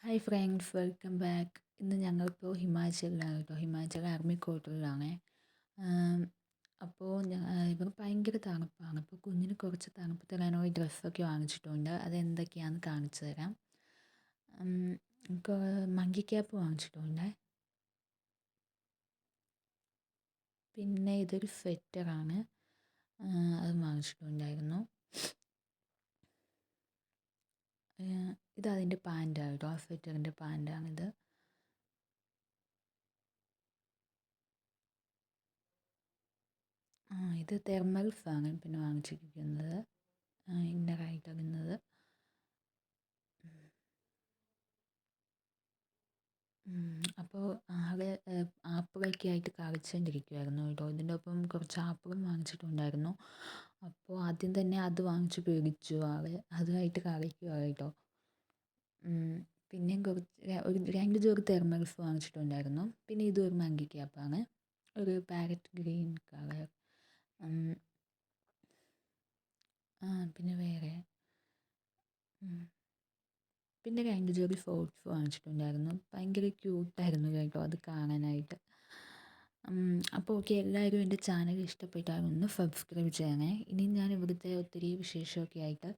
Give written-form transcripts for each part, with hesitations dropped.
Hi friends, welcome back. ഇന്ന് ഞങ്ങളിപ്പോൾ ഹിമാചലിലാണ് കേട്ടോ. ഹിമാചൽ ആർമി ക്വാർട്ടറിലാണ്. അപ്പോൾ ഇവിടെ ഭയങ്കര തണുപ്പാണ്. അപ്പോൾ കുഞ്ഞിന് കുറച്ച് തണുപ്പ് തരാനുള്ള ഡ്രസ്സൊക്കെ വാങ്ങിച്ചിട്ടുണ്ട്. അതെന്തൊക്കെയാണെന്ന് കാണിച്ചു തരാം. നമുക്ക് മങ്കി ക്യാപ്പ് വാങ്ങിച്ചിട്ടുണ്ട്. പിന്നെ ഇതൊരു സ്വെറ്ററാണ്, അത് വാങ്ങിച്ചിട്ടുണ്ടായിരുന്നു. ഇതതിൻ്റെ പാൻറ്റാണ് കേട്ടോ, ആ സ്വെറ്ററിൻ്റെ പാൻറ്റാണിത്. ഇത് തെർമൽസാണ് പിന്നെ വാങ്ങിച്ചിരിക്കുന്നത്, ഇന്നറായിട്ട് ഇടുന്നത്. അപ്പോൾ ആകെ ആപ്പിളൊക്കെ ആയിട്ട് കളിച്ചുകൊണ്ടിരിക്കുമായിരുന്നു കേട്ടോ. ഇതിൻ്റെ ഒപ്പം കുറച്ച് ആപ്പിളും വാങ്ങിച്ചിട്ടുണ്ടായിരുന്നു. അപ്പോൾ ആദ്യം തന്നെ അത് വാങ്ങിച്ച് പേടിച്ചു ആൾ, അതുമായിട്ട് കളിക്കുക കേട്ടോ. പിന്നെയും ഒരു 2 ജോഡി തെർമൽസ് വാങ്ങിച്ചിട്ടുണ്ടായിരുന്നു. പിന്നെ ഇതൊരു മങ്കി ക്യാപ്പാണ്, ഒരു പാരറ്റ് ഗ്രീൻ കളർ. പിന്നെ വേറെ പിന്നെ 2 ജോഡി സോക്സ് വാങ്ങിച്ചിട്ടുണ്ടായിരുന്നു. ഭയങ്കര ക്യൂട്ടായിരുന്നു കേട്ടോ അത് കാണാനായിട്ട്. അപ്പോൾ ഓക്കെ, എല്ലാവരും എൻ്റെ ചാനൽ ഇഷ്ടപ്പെട്ടാൽ ഒന്ന് സബ്സ്ക്രൈബ് ചെയ്യണേ. ഇനി ഞാൻ ഇവിടുത്തെ ഒത്തിരി വിശേഷമൊക്കെ ആയിട്ട്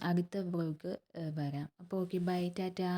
അടുത്ത വ്ളോഗ് വരാം. അപ്പോൾ ഓക്കെ, ബൈ, ടാറ്റാ.